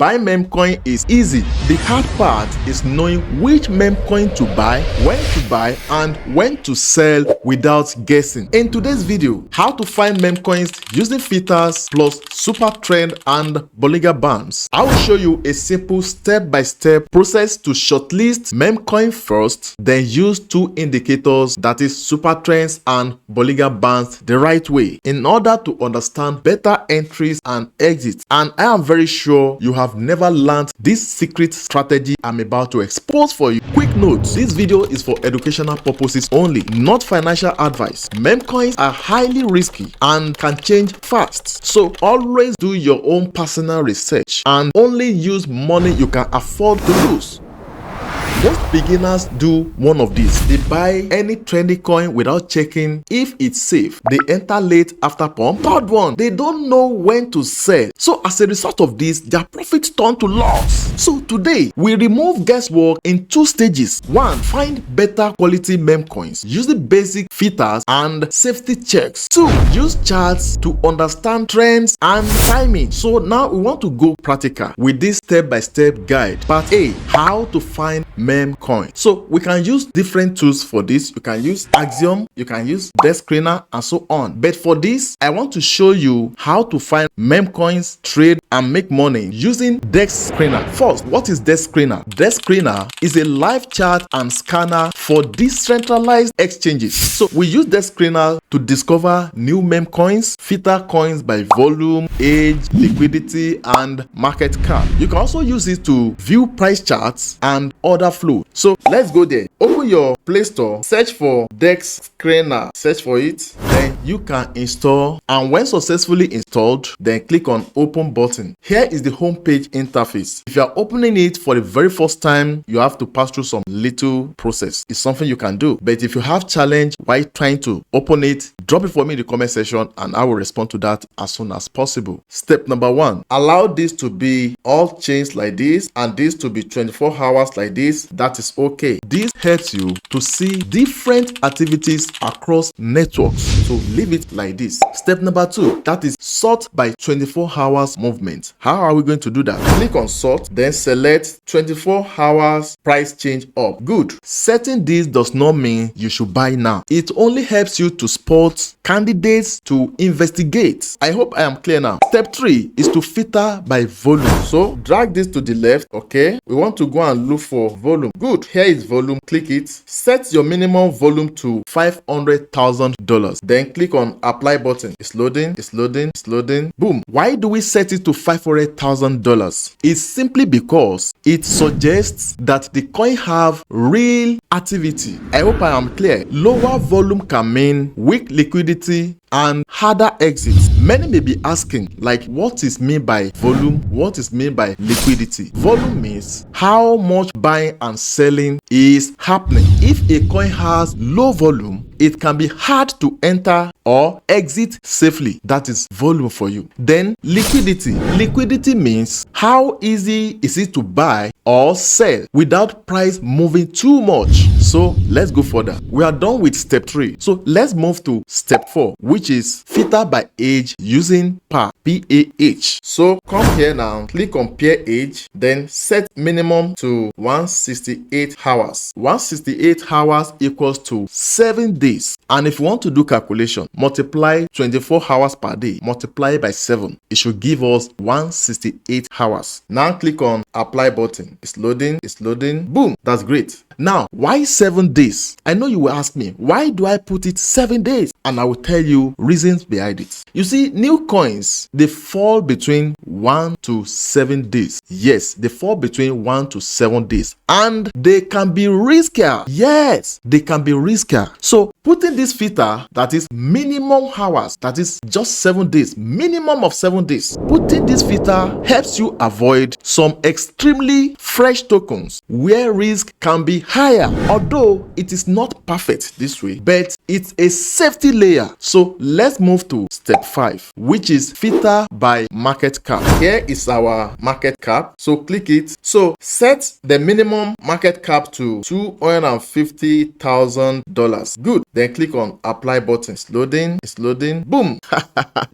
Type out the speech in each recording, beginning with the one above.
Buying meme coin is easy. The hard part is knowing which meme coin to buy, and when to sell without guessing. In today's video, how to find meme coins using filters plus Supertrend and Bollinger Bands. I will show you a simple step-by-step process to shortlist meme coin first, then use two indicators, that is Supertrends and Bollinger Bands, the right way in order to understand better entries and exits. And I am very sure you have never learned this secret strategy I'm about to expose for you. Quick note, this video is for educational purposes only, not financial advice. Meme coins are highly risky and can change fast, so always do your own personal research and only use money you can afford to lose. Most beginners do one of these. They buy any trendy coin without checking if it's safe. They enter late after pump. Third one, they don't know when to sell. So as a result of this, their profits turn to loss. So today, we remove guesswork in two stages. One, find better quality meme coins using basic filters and safety checks. Two, use charts to understand trends and timing. So now we want to go practical with this step-by-step guide. Part A, how to find meme coin. So we can use different tools for this. You can use Axiom, you can use Desk Screener, and so on. But for this, I want to show you how to find meme coins, trade, and make money using Desk Screener. First, what is Desk Screener? Desk Screener is a live chart and scanner for decentralized exchanges. So we use Desk Screener to discover new meme coins, filter coins by volume, age, liquidity, and market cap. You can also use it to view price charts and order flow. So let's go there. Open your Play Store, search for Desk Screener, search for it, then you can install, and when successfully installed, then click on open button. Here is the home page interface. If you are opening it for the very first time, you have to pass through some little process. It's something you can do, but if you have challenge while trying to open it, drop it for me in the comment section and I will respond to that as soon as possible. Step number one, allow this to be all chains like this and this to be 24 hours like this. That is okay. This helps you to see different activities across networks, so leave it like this. Step number two, that is sort by 24 hours movement. How are we going to do that? Click on sort, then select 24 hours price change up. Good. Setting this does not mean you should buy now. It only helps you to spot candidates to investigate. I hope I am clear now. Step three is to filter by volume. So drag this to the left. Okay, we want to go and look for volume. Good. Here is volume. Click it. Set your minimum volume to $500,000. Then click on apply button. It's loading. It's loading. It's loading. Boom. Why do we set it to $500,000? It's simply because it suggests that the coin have real activity. I hope I am clear. Lower volume can mean weak liquidity and harder exits. Many may be asking, like, what is meant by volume? What is meant by liquidity? Volume means how much buying and selling is happening. If a coin has low volume, it can be hard to enter or exit safely. That is volume for you. Then liquidity. Liquidity means how easy is it to buy or sell without price moving too much. So let's go further. We are done with step 3. So let's move to step 4, which is filter by age using PAH. P-A-H. So come here now, click on pair age, then set minimum to 168 hours. 168 hours equals to 7 days. And if you want to do calculation, multiply 24 hours per day, multiply by 7. It should give us 168 hours. Now click on apply button. It's loading, it's loading. Boom, that's great. Now, why 7 days? I know you will ask me, why do I put it 7 days? And I will tell you reasons behind it. You see, new coins, they fall between 1 to 7 days. Yes, they fall between 1 to 7 days. And they can be riskier. Yes, they can be riskier. So putting this filter, that is minimum hours, that is just 7 days, minimum of 7 days. Putting this filter helps you avoid some extremely fresh tokens where risk can be higher. Although it is not perfect this way, but it's a safety layer. So let's move to step 5, which is filter by market cap. Here is our market cap. So click it. So set the minimum market cap to $250,000. Good. Then click on apply button. It's loading. It's loading. Boom.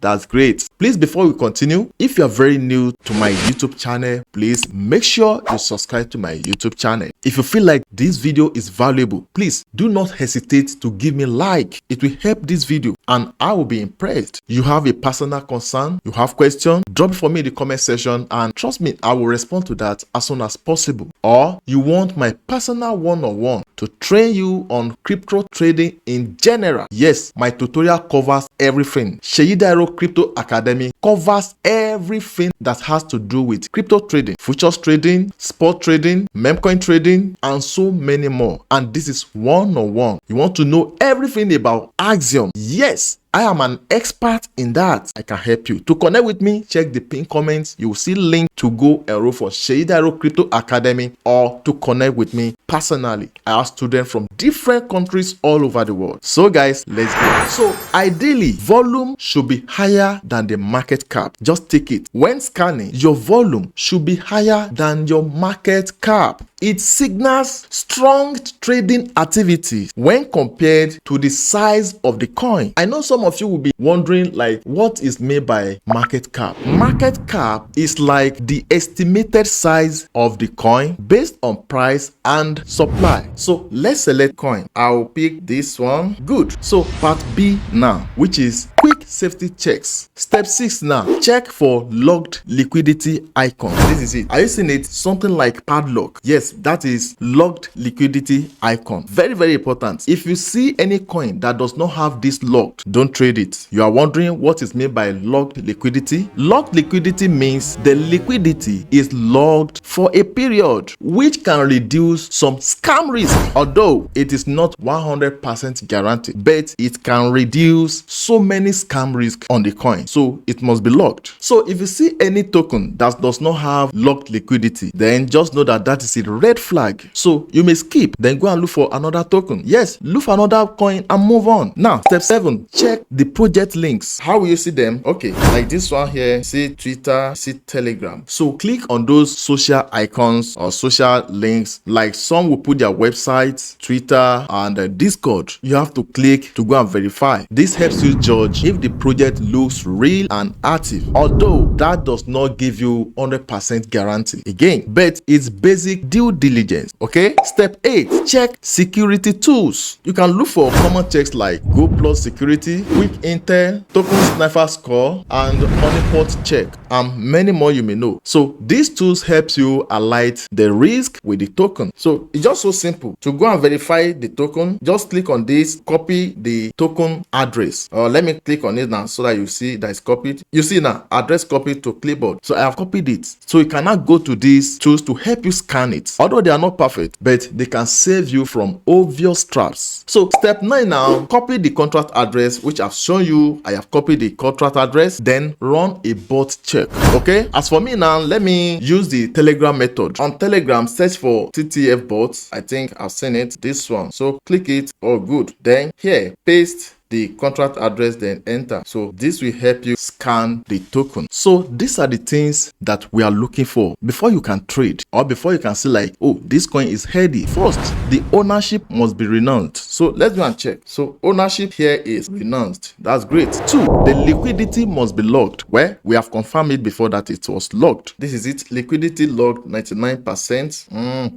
That's great. Please, before we continue, if you are very new to my YouTube channel, please make sure you subscribe to my YouTube channel. If you feel like this video is valuable, please do not hesitate to give me a like. It will help this video and I will be impressed. You have a personal concern, you have question, drop it for me in the comment section, and trust me, I will respond to that as soon as possible. Or you want my personal one-on-one to train you on crypto trading in general. Yes, my tutorial covers everything. Seyi Dairo Crypto Academy covers everything that has to do with crypto trading, futures trading, spot trading, memecoin trading, and so many more. And this is one-on-one. You want to know everything about Axiom? Yes, I am an expert in that. I can help you. To connect with me, check the pinned comments. You will see link to go enroll for Seyi Dairo Crypto Academy or to connect with me personally. I have students from different countries all over the world. So guys, let's go. So ideally, volume should be higher than the market cap. Just take it. When scanning, your volume should be higher than your market cap. It signals strong trading activity when compared to the size of the coin. I know some of you will be wondering, like, what is made by market cap? Market cap is like the estimated size of the coin based on price and supply. So let's select coin. I'll pick this one. Good. So part B now, which is quick safety checks. Step 6 now, check for logged liquidity icon. This is it. Are you seeing it? Something like padlock. Yes, that is logged liquidity icon. Very, very important. If you see any coin that does not have this logged, don't trade it. You are wondering what is meant by logged liquidity? Logged liquidity means the liquidity is logged for a period, which can reduce some scam risk. Although it is not 100% guaranteed, but it can reduce so many scam risk on the coin. So it must be logged. So if you see any token that does not have logged liquidity, then just know that that is a red flag. So you may skip, then go and look for another token. Yes, look for another coin and move on. Now, step 7, check the project links. How will you see them? Okay, like this one here, see Twitter, see Telegram. So click on those social icons or social links. Like some will put their website, Twitter, and Discord. You have to click to go and verify. This helps you judge if the project looks real and active, although that does not give you 100% guarantee again, but it's basic due diligence. Okay, step 8, check security tools. You can look for common checks like Go Plus Security, Quick Intel, Token Sniffer Score, and Honeypot Check, and many more you may know. So these tools helps you highlight the risk with the token. So it's just so simple. To go and verify the token, just click on this, copy the token address. Let me click on it now so that you see that it's copied. You see now, address copied to clipboard. So I have copied it. So you cannot go to these tools to help you scan it. Although they are not perfect, but they can save you from obvious traps. So step 9 now, copy the contract address, which I've shown you. I have copied the contract address, then run a bot check. Okay, as for me now, let me use the Telegram method. On Telegram, search for TTF bots. I think I've seen it, this one. So click it. Oh, good. Then here, paste the contract address, then enter. So this will help you scan the token. So these are the things that we are looking for before you can trade, or before you can see like, oh, this coin is heady. First, the ownership must be renounced. So let's go and check. So ownership here is renounced. That's great. 2, the liquidity must be logged. Well, we have confirmed it before that it was logged. This is it. Liquidity logged 99%.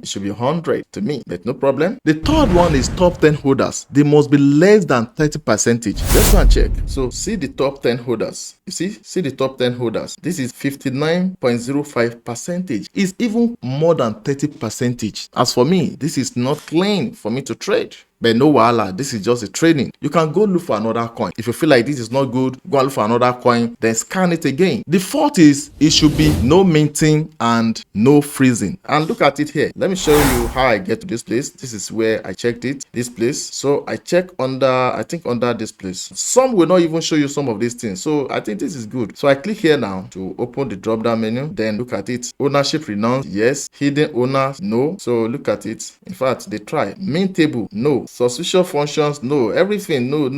It should be 100 to me, but no problem. The third one is top 10 holders. They must be less than 30%. Let's go and check. So see the top 10 holders. You see the top 10 holders. This is 59.05%. It's even more than 30%. As for me, this is not clean for me to trade. But no wahala, this is just a trading. You can go look for another coin. If you feel like this is not good, go and look for another coin, then scan it again. The fourth is it should be no minting and no freezing. And look at it here. Let me show you how I get to this place. This is where I checked it, this place. So I check under, I think under this place. Some will not even show you some of these things. So I think this is good. So I click here now to open the drop down menu. Then look at it. Ownership renounced, yes. Hidden owners, no. So look at it. In fact, they try. Mint table, no. suspicious functions, no. Everything, no.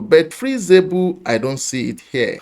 But freezable, I don't see it here.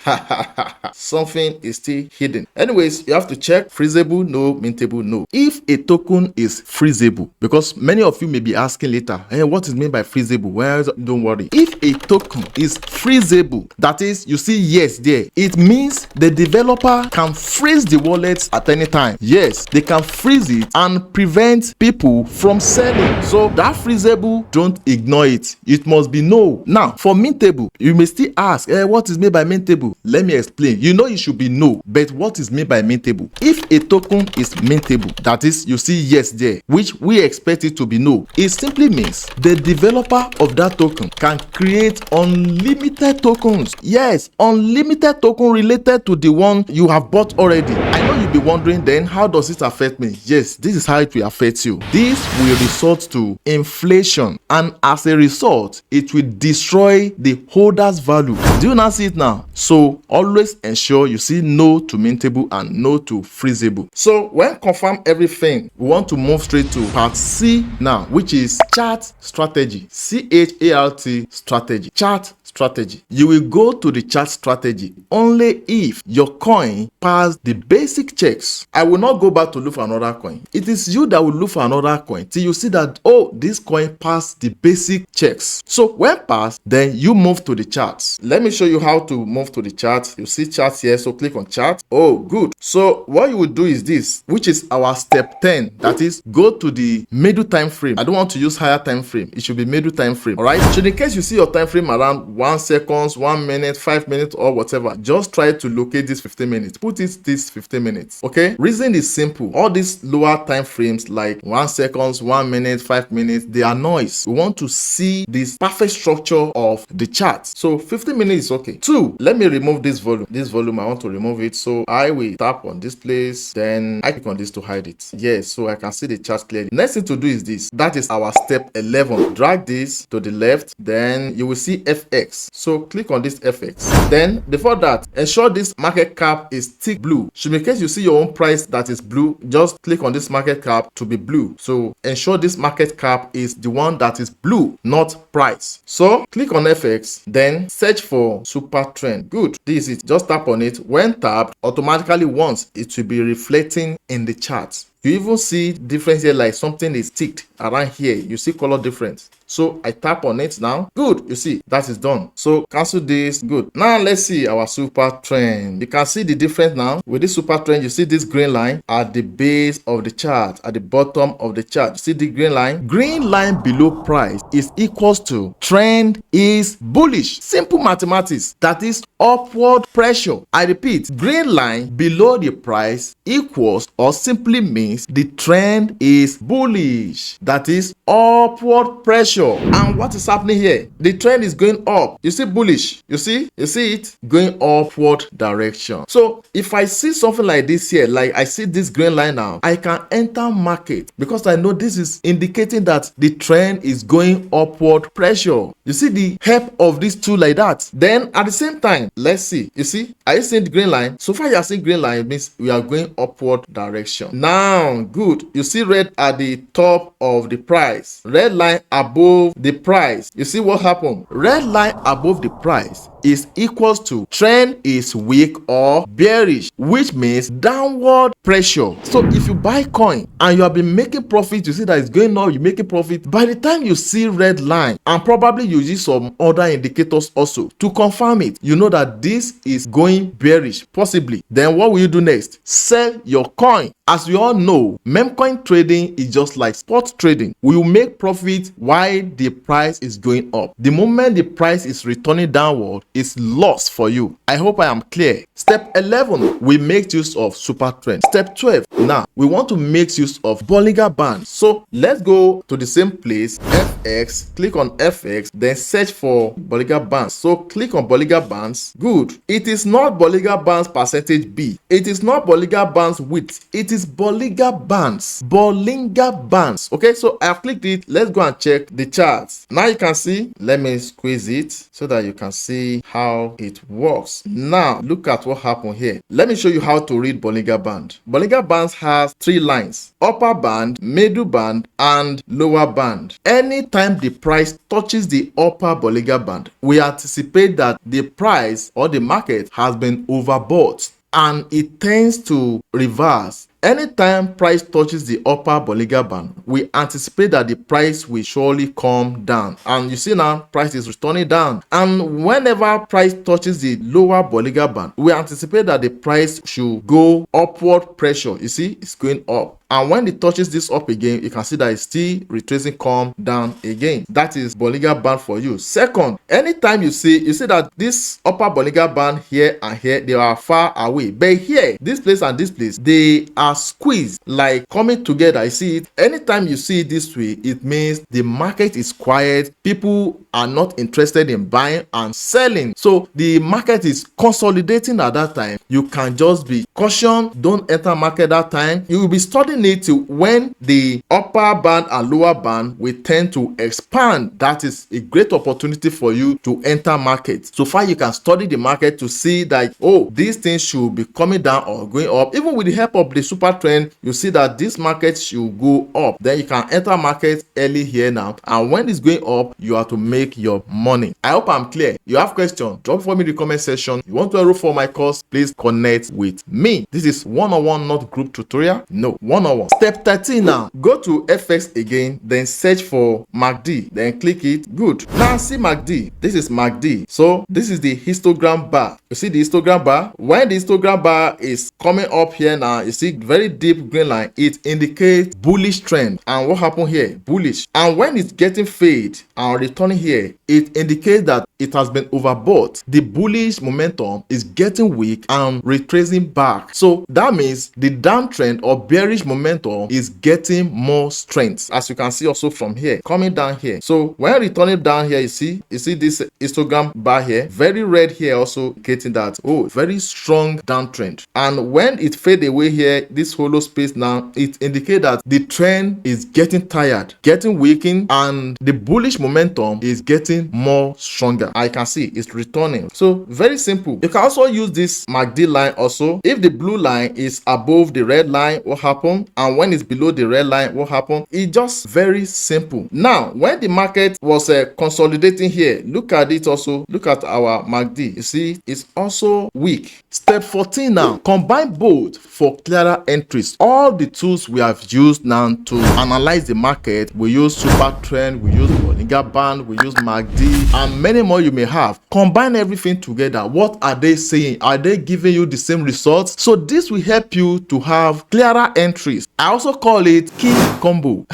Something is still hidden. Anyways, you have to check freezable, no, mintable, no. If a token is freezable, because many of you may be asking later, hey, what is meant by freezable? Well, don't worry. If a token is freezable, that is, you see yes there, it means the developer can freeze the wallet at any time. Yes, they can freeze it and prevent people from selling. So that freezable, don't ignore it. It must be no. Now, for mintable, you may still ask, what is meant by mintable? Let me explain. You know it should be no, but what is meant by mintable? If a token is mintable, that is, you see yes there, which we expect it to be no, it simply means the developer of that token can create unlimited tokens. Yes, unlimited token related to the one you have bought already. I know you'll be wondering then, how does it affect me? Yes, this is how it will affect you. This will result to inflation, and as a result, it will destroy the holder's value. Do you now see it now? So always ensure you see no to mintable and no to freezable. So when confirm everything, we want to move straight to part C now, which is chart strategy. CHART strategy. Chart strategy. You will go to the chart strategy only if your coin pass the basic checks. I will not go back to look for another coin. It is you that will look for another coin till you see that, oh, this coin passed the basic checks. So when passed, then you move to the charts. Let me show you how to move to the chart. You see charts here, so click on chart. Oh, good. So what you will do is this, which is our step 10. That is, go to the middle time frame. I don't want to use higher time frame. It should be middle time frame. All right. So in case you see your time frame around 1 second, 1 minute, 5 minutes, or whatever, just try to locate this 15 minutes. Put it this 15 minutes. Okay. Reason is simple. All these lower time frames like 1 second, 1 minute, 5 minutes, they are noise. We want to see this perfect structure of the chart. So 15 minutes is okay. 2. Let me remove this volume. This volume, I want to remove it. So I will tap on this place. Then I click on this to hide it. Yes, so I can see the chart clearly. Next thing to do is this. That is our step 11. Drag this to the left. Then you will see FX. So click on this FX. Then before that, ensure this market cap is thick blue. So in case you see your own price that is blue, just click on this market cap to be blue. So ensure this market cap is the one that is blue, not price. So click on FX, then search for Supertrend. Good. This is it. Just tap on it. When tapped, automatically once it will be reflecting in the chart. You even see difference here, like something is ticked around here. You see color difference. So I tap on it now. Good. You see that is done. So cancel this. Good. Now let's see our super trend. You can see the difference now. With this super trend, you see this green line at the base of the chart, at the bottom of the chart. You see the green line? Green line below price is equals to trend is bullish. Simple mathematics. That is upward pressure. I repeat, green line below the price equals or simply means the trend is bullish. That is upward pressure. And what is happening here? The trend is going up. You see bullish. You see it going upward direction. So if I see something like this here, like I see this green line now, I can enter market because I know this is indicating that the trend is going upward pressure. You see the help of these two like that. Then at the same time, let's see. You see, are you seeing the green line? So far you are seeing green line, it means we are going upward direction. Now, good. You see red at the top of the price. Red line above the price. You see what happened? Red line above the price is equals to trend is weak or bearish, which means downward pressure. So if you buy coin and you have been making profit, you see that it's going up, you're making profit. By the time you see red line, and probably you use some other indicators also to confirm it, you know that this is going bearish, possibly. Then what will you do next? Sell your coin. As we all know, memecoin trading is just like spot trading. We will make profit while the price is going up. The moment the price is returning downward, it's loss for you. I hope I am clear. Step 11, we make use of Supertrend. Step 12, now we want to make use of Bollinger Bands. So let's go to the same place, FX, click on FX, then search for Bollinger Bands. So click on Bollinger Bands. Good. It is not Bollinger Bands percentage B. It is not Bollinger Bands width. It is Bollinger Bands. Bollinger Bands. Okay, so I have clicked it. Let's go and check the charts. Now you can see, let me squeeze it so that you can see how it works. Now look at what happened here. Let me show you how to read Bollinger Band. Bollinger Bands has 3 lines: upper band, middle band, and lower band. Any anytime the price touches the upper Bollinger Band, we anticipate that the price or the market has been overbought, and it tends to reverse. Anytime price touches the upper Bollinger Band, we anticipate that the price will surely come down. And you see now, price is returning down. And whenever price touches the lower Bollinger Band, we anticipate that the price should go upward pressure. You see, it's going up. And when it touches this up again, you can see that it's still retracing, come down again. That is Bollinger Band for you. Second, anytime you see that this upper Bollinger Band here and here, they are far away. But here, this place and this place, they are squeezed, like coming together. I see it. Anytime you see it this way, it means the market is quiet. People are not interested in buying and selling. So the market is consolidating at that time. You can just be caution. Don't enter market that time. You will be studying it till when the upper band and lower band will tend to expand. That is a great opportunity for you to enter market. So far, you can study the market to see that, oh, these things should be coming down or going up. Even with the help of the super trend, you see that this market should go up. Then you can enter market early here now, and when it's going up, you have to make your money. I hope I'm clear. You have questions, drop for me in the comment section. You want to enroll for my course, please connect with me. This is one-on-one, not group tutorial. No, one-on-one. Step 13 now. Go to FX again, then search for MACD, then click it. Good. Now see MACD. This is MACD. So this is the histogram bar. You see the histogram bar? When the histogram bar is coming up here now, you see very deep green line. It indicates bullish trend. And what happened here? Bullish. And when it's getting fade and returning here, it indicates that it has been overbought. The bullish momentum is getting weak and retracing back. So that means the downtrend or bearish momentum is getting more strength, as you can see also from here, coming down here. So when returning down here, you see this histogram bar here, very red here, also getting that, oh, very strong downtrend. And when it fade away here, this hollow space now, it indicates that the trend is getting tired, getting weakened, and the bullish momentum is getting more stronger. I can see it's returning. So very simple. You can also use this MACD line also. If the blue line is above the red line, what happened? And when it's below the red line, what happened? It's just very simple. Now, when the market was consolidating here, look at it also. Look at our MACD. You see, it's also weak. Step 14 now. Combine both for clearer entries. All the tools we have used now to analyze the market, we use Supertrend, we use Bollinger Band, we use MACD, and many more you may have. Combine everything together. What are they saying? Are they giving you the same results? So this will help you to have clearer entries. I also call it key combo.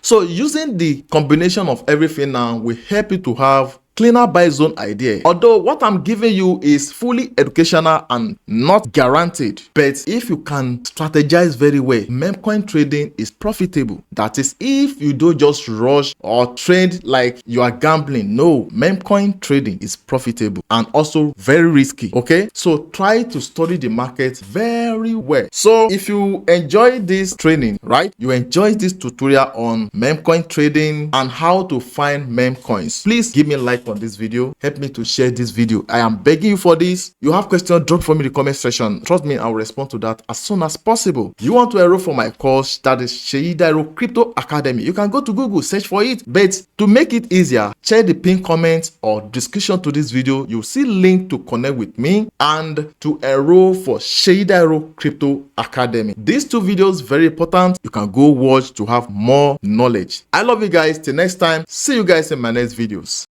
So using the combination of everything now will help you to have cleaner buy zone idea. Although what I'm giving you is fully educational and not guaranteed, but if you can strategize very well, memecoin trading is profitable. That is, if you don't just rush or trade like you are gambling. No, memecoin trading is profitable and also very risky. Okay, so try to study the market very well. So if you enjoy this training, right, you enjoy this tutorial on memecoin trading and how to find memecoins, please give me a like on this video. Help me to share this video. I am begging you for this. You have questions, drop for me in the comment section. Trust me, I will respond to that as soon as possible. You want to enroll for my course, that is Seyi Dairo Crypto Academy. You can go to Google, search for it. But to make it easier, check the pinned comment or description to this video. You'll see link to connect with me and to enroll for Seyi Dairo Crypto Academy. These two videos very important. You can go watch to have more knowledge. I love you guys. Till next time, see you guys in my next videos.